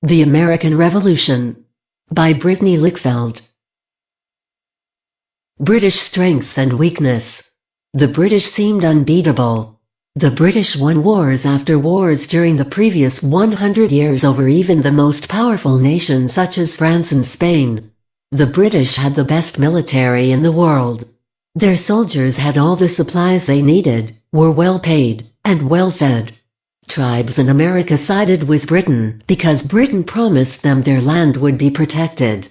The American Revolution by Brittany Lickfeld. British strengths and weakness. The British seemed unbeatable. The British won wars after wars during the previous 100 years over even the most powerful nations such as France and Spain. The British had the best military in the world. Their soldiers had all the supplies they needed, were well paid, and well fed. Tribes in America sided with Britain because Britain promised them their land would be protected.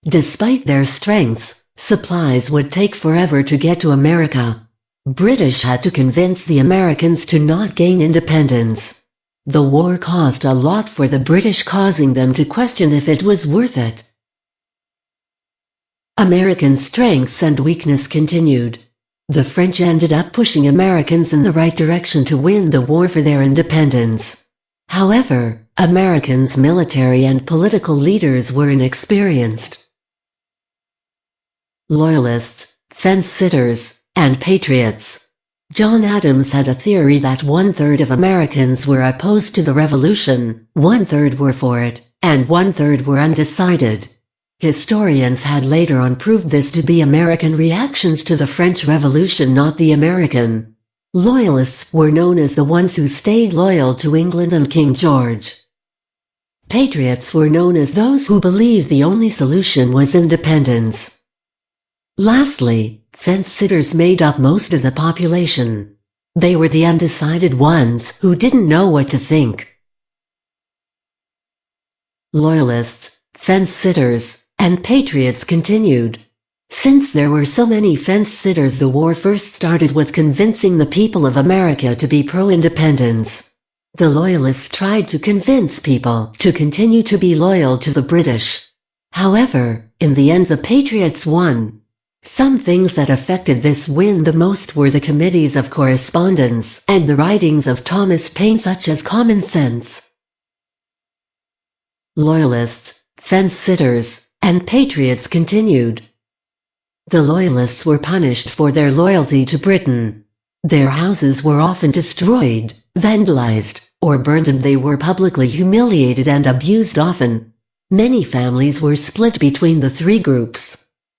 Despite their strengths, supplies would take forever to get to America. British had to convince the Americans to not gain independence. The war caused a lot for the British, causing them to question if it was worth it. American strengths and weakness continued. The French ended up pushing Americans in the right direction to win the war for their independence. However, Americans' military and political leaders were inexperienced. Loyalists, fence-sitters, and Patriots. John Adams had a theory that 1/3 of Americans were opposed to the revolution, 1/3 were for it, and 1/3 were undecided. Historians had later on proved this to be American reactions to the French Revolution, not the American. Loyalists were known as the ones who stayed loyal to England and King George. Patriots were known as those who believed the only solution was independence. Lastly, fence-sitters made up most of the population. They were the undecided ones who didn't know what to think. Loyalists, fence-sitters, and Patriots continued. Since there were so many fence-sitters, the war first started with convincing the people of America to be pro-independence. The Loyalists tried to convince people to continue to be loyal to the British. However, in the end the Patriots won. Some things that affected this win the most were the committees of correspondence and the writings of Thomas Paine, such as Common Sense. Loyalists, fence-sitters, and Patriots continued. The Loyalists were punished for their loyalty to Britain. Their houses were often destroyed, vandalized, or burned, and they were publicly humiliated and abused often. Many families were split between the three groups.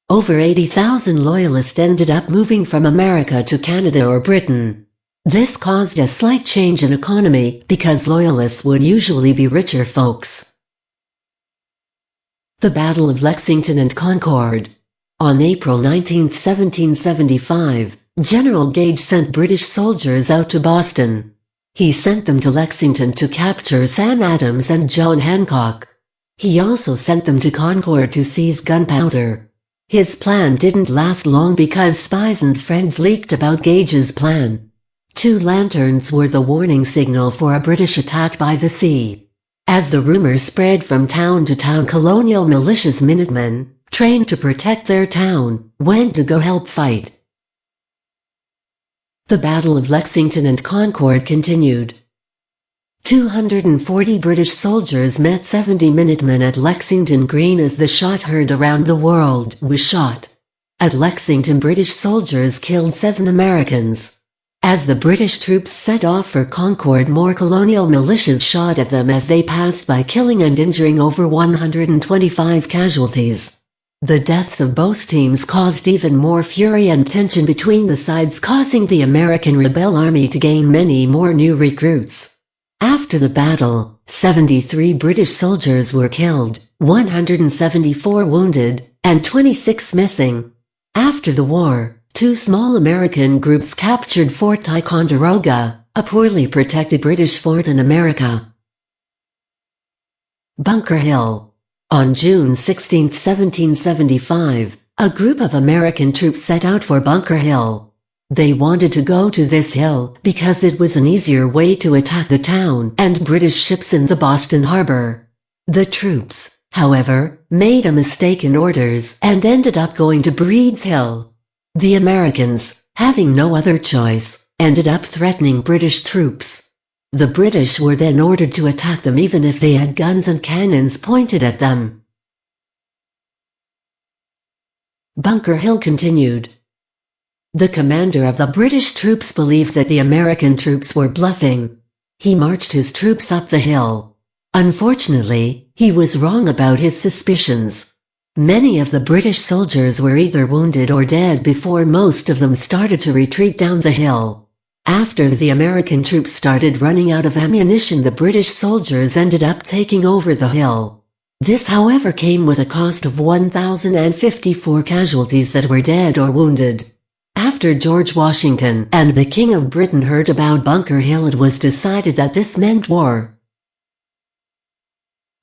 Over 80,000 Loyalists ended up moving from America to Canada or Britain. This caused a slight change in economy because Loyalists would usually be richer folks. The Battle of Lexington and Concord. On April 19, 1775, General Gage sent British soldiers out to Boston. He sent them to Lexington to capture Sam Adams and John Hancock. He also sent them to Concord to seize gunpowder. His plan didn't last long because spies and friends leaked about Gage's plan. 2 lanterns were the warning signal for a British attack by the sea. As the rumors spread from town to town, colonial militia's Minutemen, trained to protect their town, went to go help fight. The Battle of Lexington and Concord continued. 240 British soldiers met 70 Minutemen at Lexington Green as the shot heard around the world was shot. At Lexington, British soldiers killed 7 Americans. As the British troops set off for Concord, more colonial militias shot at them as they passed by, killing and injuring over 125 casualties. The deaths of both teams caused even more fury and tension between the sides, causing the American Rebel Army to gain many more new recruits. After the battle, 73 British soldiers were killed, 174 wounded, and 26 missing. After the war, 2 small American groups captured Fort Ticonderoga, a poorly protected British fort in America. Bunker Hill. On June 16, 1775, a group of American troops set out for Bunker Hill. They wanted to go to this hill because it was an easier way to attack the town and British ships in the Boston harbor. The troops, however, made a mistake in orders and ended up going to Breed's Hill. The Americans, having no other choice, ended up threatening British troops. The British were then ordered to attack them even if they had guns and cannons pointed at them. Bunker Hill continued. The commander of the British troops believed that the American troops were bluffing. He marched his troops up the hill. Unfortunately, he was wrong about his suspicions. Many of the British soldiers were either wounded or dead before most of them started to retreat down the hill. After the American troops started running out of ammunition, the British soldiers ended up taking over the hill. This, however, came with a cost of 1,054 casualties that were dead or wounded. After George Washington and the King of Britain heard about Bunker Hill, it was decided that this meant war.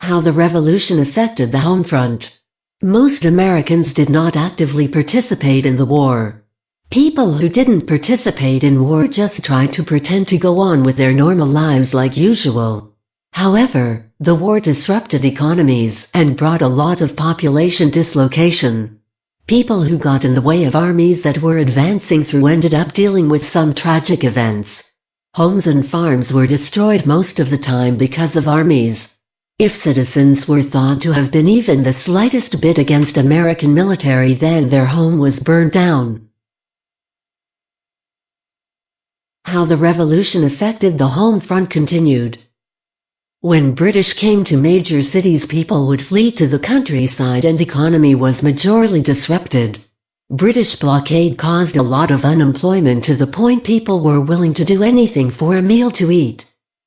How the Revolution affected the home front. Most Americans did not actively participate in the war. People who didn't participate in war just tried to pretend to go on with their normal lives like usual. However, the war disrupted economies and brought a lot of population dislocation. People who got in the way of armies that were advancing through ended up dealing with some tragic events. Homes and farms were destroyed most of the time because of armies. If citizens were thought to have been even the slightest bit against American military, then their home was burned down. How the Revolution affected the home front continued. When British came to major cities, people would flee to the countryside and the economy was majorly disrupted. British blockade caused a lot of unemployment to the point people were willing to do anything for a meal to eat.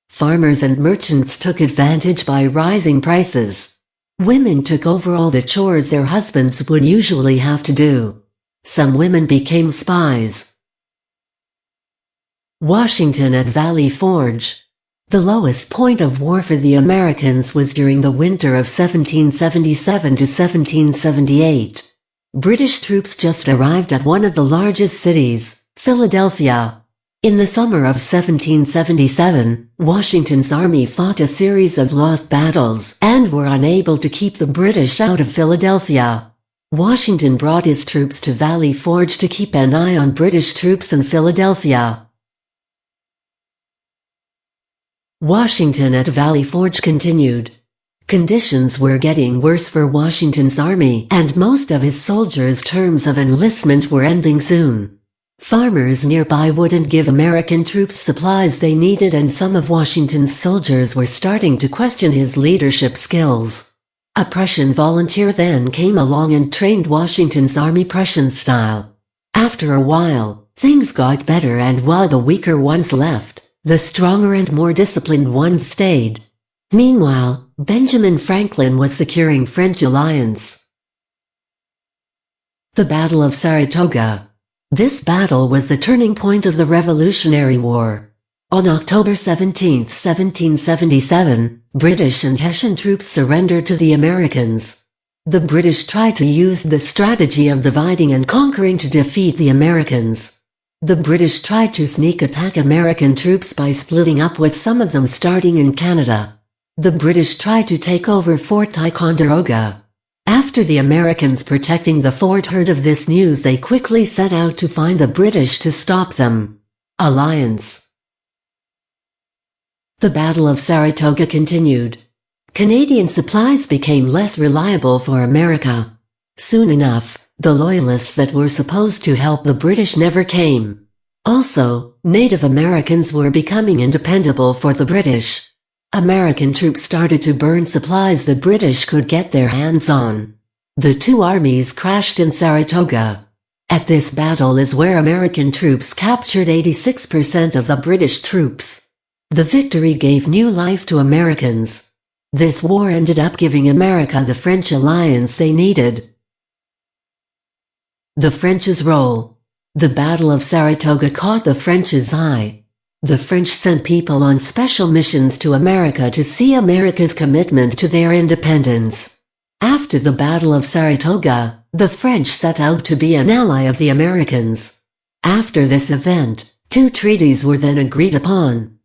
Farmers and merchants took advantage by rising prices. Women took over all the chores their husbands would usually have to do. Some women became spies. Washington at Valley Forge. The lowest point of war for the Americans was during the winter of 1777 to 1778. British troops just arrived at one of the largest cities, Philadelphia. In the summer of 1777, Washington's army fought a series of lost battles and were unable to keep the British out of Philadelphia. Washington brought his troops to Valley Forge to keep an eye on British troops in Philadelphia. Washington at Valley Forge continued. Conditions were getting worse for Washington's army, and most of his soldiers' terms of enlistment were ending soon. Farmers nearby wouldn't give American troops supplies they needed, and some of Washington's soldiers were starting to question his leadership skills. A Prussian volunteer then came along and trained Washington's army Prussian style. After a while, things got better, and while the weaker ones left, the stronger and more disciplined ones stayed. Meanwhile, Benjamin Franklin was securing French alliance. The Battle of Saratoga. This battle was the turning point of the Revolutionary War. On October 17, 1777, British and Hessian troops surrendered to the Americans. The British tried to use the strategy of dividing and conquering to defeat the Americans. The British tried to sneak attack American troops by splitting up, with some of them starting in Canada. The British tried to take over Fort Ticonderoga. After the Americans protecting the fort heard of this news, they quickly set out to find the British to stop them. Alliance. The Battle of Saratoga continued. Canadian supplies became less reliable for America. Soon enough, the Loyalists that were supposed to help the British never came. Also, Native Americans were becoming independable for the British. American troops started to burn supplies the British could get their hands on. The two armies crashed in Saratoga. At this battle is where American troops captured 86% of the British troops. The victory gave new life to Americans. This war ended up giving America the French alliance they needed. The French's role. The Battle of Saratoga caught the French's eye. The French sent people on special missions to America to see America's commitment to their independence. After the Battle of Saratoga, the French set out to be an ally of the Americans. After this event, two treaties were then agreed upon.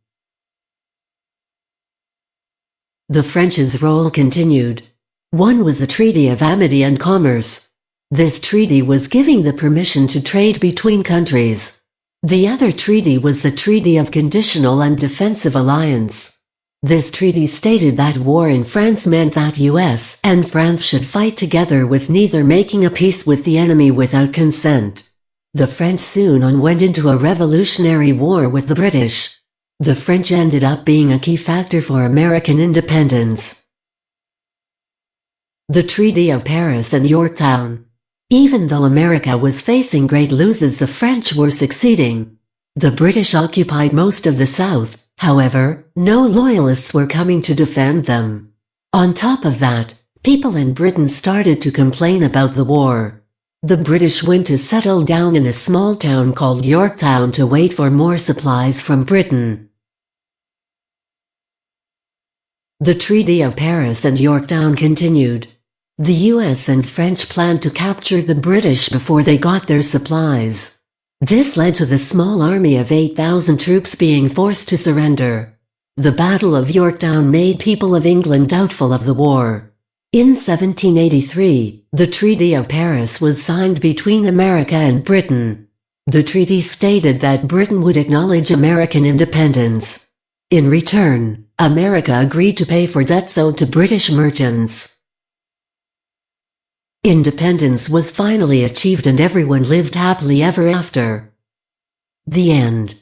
The French's role continued. One was the Treaty of Amity and Commerce. This treaty was giving the permission to trade between countries. The other treaty was the Treaty of Conditional and Defensive Alliance. This treaty stated that war in France meant that US and France should fight together, with neither making a peace with the enemy without consent. The French soon on went into a revolutionary war with the British. The French ended up being a key factor for American independence. The Treaty of Paris and Yorktown. Even though America was facing great losses, the French were succeeding. The British occupied most of the South, however, no Loyalists were coming to defend them. On top of that, people in Britain started to complain about the war. The British went to settle down in a small town called Yorktown to wait for more supplies from Britain. The Treaty of Paris and Yorktown continued. The US and French planned to capture the British before they got their supplies. This led to the small army of 8,000 troops being forced to surrender. The Battle of Yorktown made people of England doubtful of the war. In 1783, the Treaty of Paris was signed between America and Britain. The treaty stated that Britain would acknowledge American independence. In return, America agreed to pay for debts owed to British merchants. Independence was finally achieved and everyone lived happily ever after. The end.